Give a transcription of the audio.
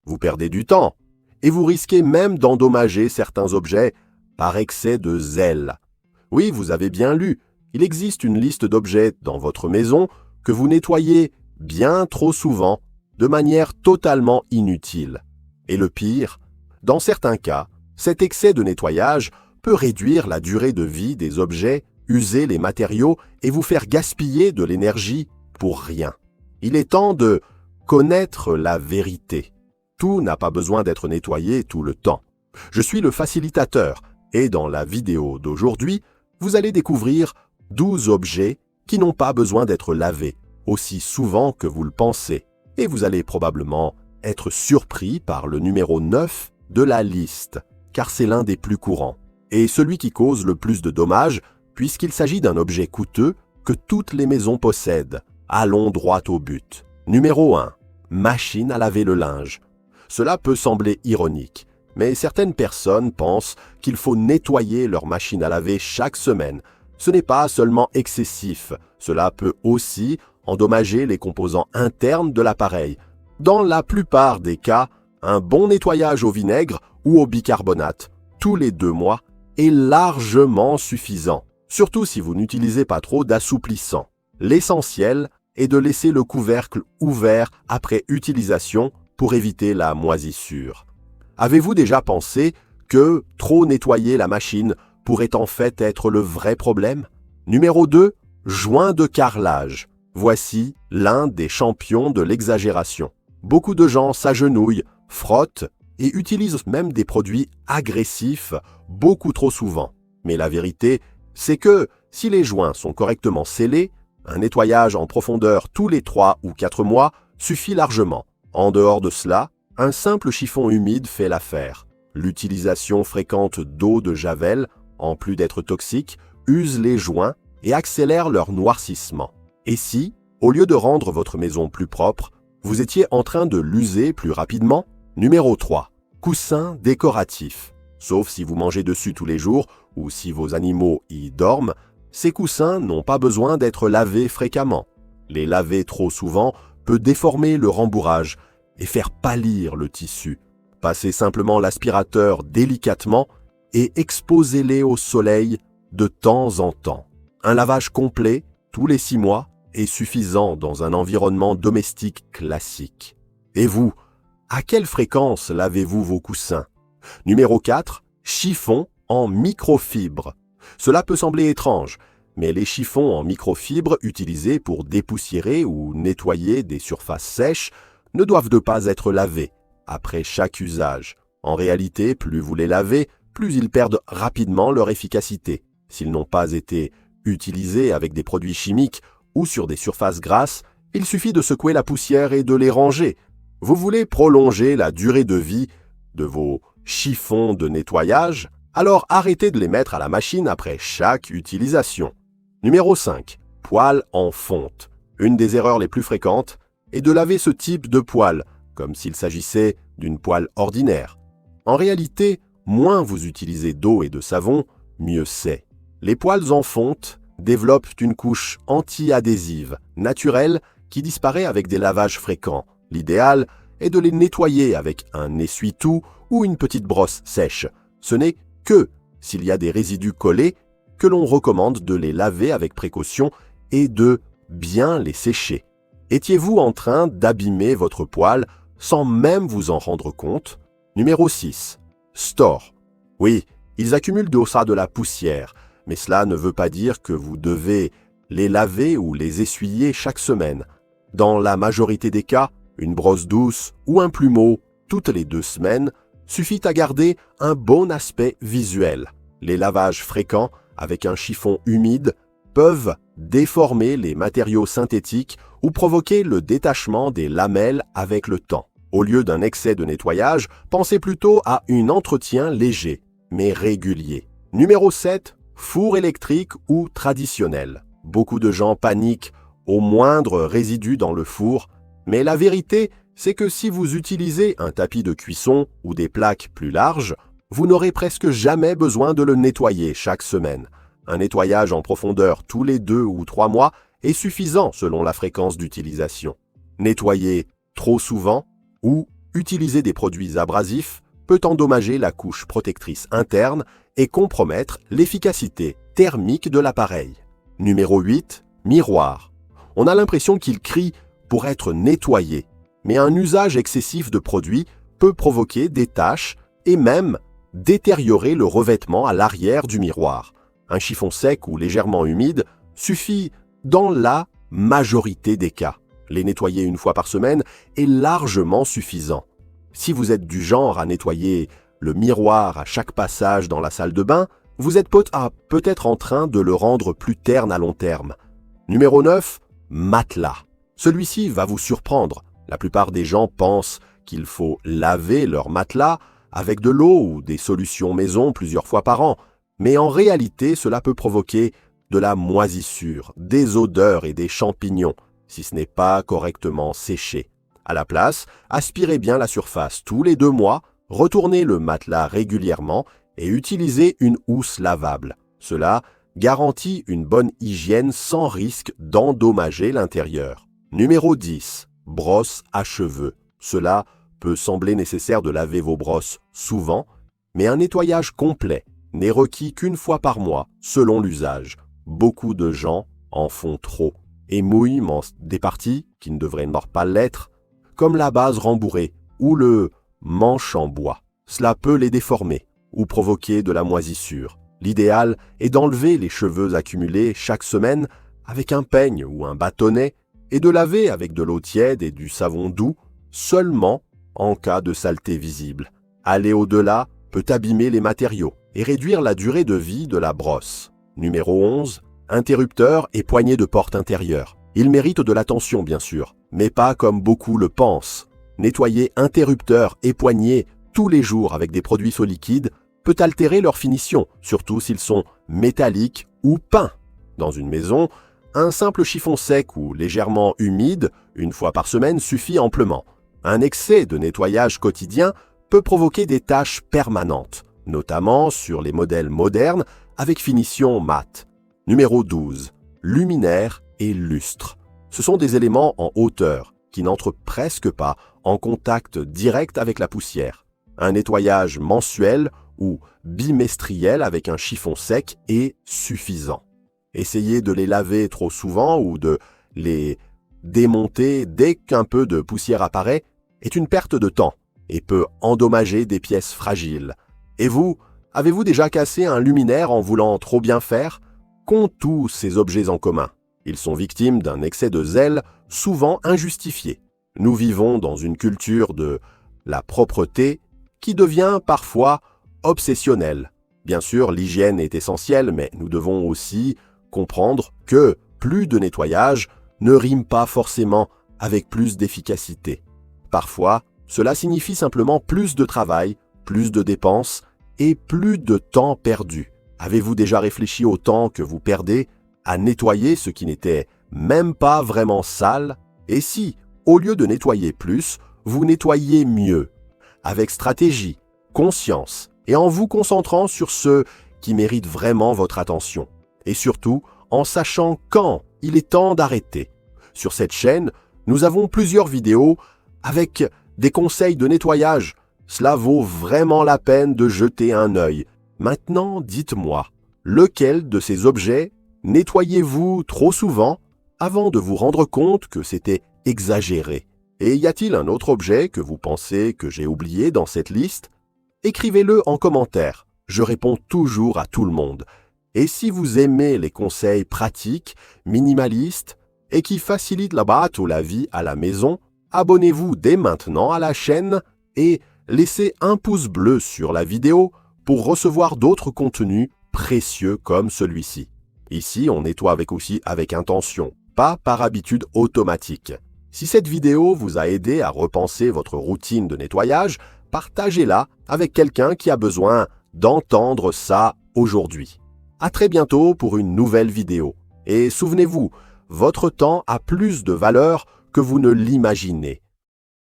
vous perdez du temps et vous risquez même d'endommager certains objets par excès de zèle. Oui, vous avez bien lu, il existe une liste d'objets dans votre maison que vous nettoyez bien trop souvent, de manière totalement inutile. Et le pire, dans certains cas, cet excès de nettoyage peut réduire la durée de vie des objets, user les matériaux et vous faire gaspiller de l'énergie pour rien. Il est temps de connaître la vérité. Tout n'a pas besoin d'être nettoyé tout le temps. Je suis le facilitateur et dans la vidéo d'aujourd'hui, vous allez découvrir 12 objets qui n'ont pas besoin d'être lavés aussi souvent que vous le pensez. Et vous allez probablement être surpris par le numéro 9 de la liste, car c'est l'un des plus courants, et celui qui cause le plus de dommages, puisqu'il s'agit d'un objet coûteux que toutes les maisons possèdent. Allons droit au but. Numéro 1. Machine à laver le linge. Cela peut sembler ironique, mais certaines personnes pensent qu'il faut nettoyer leur machine à laver chaque semaine. Ce n'est pas seulement excessif, cela peut aussi endommager les composants internes de l'appareil. Dans la plupart des cas, un bon nettoyage au vinaigre ou au bicarbonate, tous les 2 mois, est largement suffisant, surtout si vous n'utilisez pas trop d'assouplissant. L'essentiel est de laisser le couvercle ouvert après utilisation pour éviter la moisissure. Avez-vous déjà pensé que trop nettoyer la machine pourrait en fait être le vrai problème? Numéro 2. Joint de carrelage. Voici l'un des champions de l'exagération. Beaucoup de gens s'agenouillent, frottent et utilisent même des produits agressifs beaucoup trop souvent. Mais la vérité, c'est que si les joints sont correctement scellés, un nettoyage en profondeur tous les 3 ou 4 mois suffit largement. En dehors de cela, un simple chiffon humide fait l'affaire. L'utilisation fréquente d'eau de javel, en plus d'être toxique, use les joints et accélère leur noircissement. Et si, au lieu de rendre votre maison plus propre, vous étiez en train de l'user plus rapidement? Numéro 3. Coussin décoratif. Sauf si vous mangez dessus tous les jours ou si vos animaux y dorment, ces coussins n'ont pas besoin d'être lavés fréquemment. Les laver trop souvent peut déformer le rembourrage et faire pâlir le tissu. Passez simplement l'aspirateur délicatement et exposez-les au soleil de temps en temps. Un lavage complet, tous les 6 mois, est suffisant dans un environnement domestique classique. Et vous, à quelle fréquence lavez-vous vos coussins? Numéro 4. Chiffon en microfibre. Cela peut sembler étrange, mais les chiffons en microfibre utilisés pour dépoussiérer ou nettoyer des surfaces sèches ne doivent pas être lavés après chaque usage. En réalité, plus vous les lavez, plus ils perdent rapidement leur efficacité. S'ils n'ont pas été utilisés avec des produits chimiques ou sur des surfaces grasses, il suffit de secouer la poussière et de les ranger. Vous voulez prolonger la durée de vie de vos chiffons de nettoyage? Alors arrêtez de les mettre à la machine après chaque utilisation. Numéro 5. Poêle en fonte. Une des erreurs les plus fréquentes est de laver ce type de poêle, comme s'il s'agissait d'une poêle ordinaire. En réalité, moins vous utilisez d'eau et de savon, mieux c'est. Les poêles en fonte développent une couche anti-adhésive, naturelle, qui disparaît avec des lavages fréquents. L'idéal est de les nettoyer avec un essuie-tout ou une petite brosse sèche. Ce n'est que s'il y a des résidus collés que l'on recommande de les laver avec précaution et de bien les sécher. Étiez-vous en train d'abîmer votre poêle sans même vous en rendre compte? Numéro 6. Store. Oui, ils accumulent de la poussière, mais cela ne veut pas dire que vous devez les laver ou les essuyer chaque semaine. Dans la majorité des cas, une brosse douce ou un plumeau toutes les 2 semaines suffit à garder un bon aspect visuel. Les lavages fréquents avec un chiffon humide peuvent déformer les matériaux synthétiques ou provoquer le détachement des lamelles avec le temps. Au lieu d'un excès de nettoyage, pensez plutôt à un entretien léger, mais régulier. Numéro 7. Four électrique ou traditionnel. Beaucoup de gens paniquent au moindre résidu dans le four, mais la vérité, c'est que si vous utilisez un tapis de cuisson ou des plaques plus larges, vous n'aurez presque jamais besoin de le nettoyer chaque semaine. Un nettoyage en profondeur tous les 2 ou 3 mois est suffisant selon la fréquence d'utilisation. Nettoyer trop souvent ou utiliser des produits abrasifs peut endommager la couche protectrice interne et compromettre l'efficacité thermique de l'appareil. Numéro 8. Miroir. On a l'impression qu'il crie pour être nettoyé, mais un usage excessif de produits peut provoquer des taches et même détériorer le revêtement à l'arrière du miroir. Un chiffon sec ou légèrement humide suffit dans la majorité des cas. Les nettoyer une fois par semaine est largement suffisant. Si vous êtes du genre à nettoyer le miroir à chaque passage dans la salle de bain, vous êtes peut-être en train de le rendre plus terne à long terme. Numéro 9. Matelas. Celui-ci va vous surprendre. La plupart des gens pensent qu'il faut laver leur matelas avec de l'eau ou des solutions maison plusieurs fois par an, mais en réalité, cela peut provoquer de la moisissure, des odeurs et des champignons, si ce n'est pas correctement séché. À la place, aspirez bien la surface tous les 2 mois, retournez le matelas régulièrement et utilisez une housse lavable. Cela garantit une bonne hygiène sans risque d'endommager l'intérieur. Numéro 10. Brosse à cheveux. Cela peut sembler nécessaire de laver vos brosses souvent, mais un nettoyage complet n'est requis qu'une fois par mois selon l'usage. Beaucoup de gens en font trop et mouillent des parties qui ne devraient pas l'être, comme la base rembourrée ou le manche en bois. Cela peut les déformer ou provoquer de la moisissure. L'idéal est d'enlever les cheveux accumulés chaque semaine avec un peigne ou un bâtonnet et de laver avec de l'eau tiède et du savon doux seulement en cas de saleté visible. Aller au-delà peut abîmer les matériaux et réduire la durée de vie de la brosse. Numéro 11. Interrupteur et poignée de porte intérieure. Ils méritent de l'attention bien sûr, mais pas comme beaucoup le pensent. Nettoyer interrupteurs et poignées tous les jours avec des produits solides peut altérer leur finition, surtout s'ils sont métalliques ou peints. Dans une maison, un simple chiffon sec ou légèrement humide, une fois par semaine, suffit amplement. Un excès de nettoyage quotidien peut provoquer des taches permanentes, notamment sur les modèles modernes avec finition mate. Numéro 12. Luminaire et lustre. Ce sont des éléments en hauteur qui n'entrent presque pas en contact direct avec la poussière. Un nettoyage mensuel ou bimestriel avec un chiffon sec est suffisant. Essayez de les laver trop souvent ou de les démonter dès qu'un peu de poussière apparaît est une perte de temps et peut endommager des pièces fragiles. Et vous, avez-vous déjà cassé un luminaire en voulant trop bien faire? Qu'ont tous ces objets en commun? Ils sont victimes d'un excès de zèle souvent injustifié. Nous vivons dans une culture de la propreté qui devient parfois obsessionnelle. Bien sûr, l'hygiène est essentielle, mais nous devons aussi comprendre que plus de nettoyage ne rime pas forcément avec plus d'efficacité. Parfois, cela signifie simplement plus de travail, plus de dépenses et plus de temps perdu. Avez-vous déjà réfléchi au temps que vous perdez à nettoyer ce qui n'était même pas vraiment sale? Et si, au lieu de nettoyer plus, vous nettoyiez mieux, avec stratégie, conscience, et en vous concentrant sur ceux qui méritent vraiment votre attention, et surtout en sachant quand il est temps d'arrêter. Sur cette chaîne, nous avons plusieurs vidéos avec des conseils de nettoyage. Cela vaut vraiment la peine de jeter un œil. Maintenant, dites-moi, lequel de ces objets nettoyez-vous trop souvent avant de vous rendre compte que c'était exagéré? Et y a-t-il un autre objet que vous pensez que j'ai oublié dans cette liste? Écrivez-le en commentaire, je réponds toujours à tout le monde. Et si vous aimez les conseils pratiques, minimalistes et qui facilitent la vie à la maison, abonnez-vous dès maintenant à la chaîne et laissez un pouce bleu sur la vidéo pour recevoir d'autres contenus précieux comme celui-ci. Ici, on nettoie avec intention, pas par habitude automatique. Si cette vidéo vous a aidé à repenser votre routine de nettoyage, partagez-la avec quelqu'un qui a besoin d'entendre ça aujourd'hui. À très bientôt pour une nouvelle vidéo. Et souvenez-vous, votre temps a plus de valeur que vous ne l'imaginez.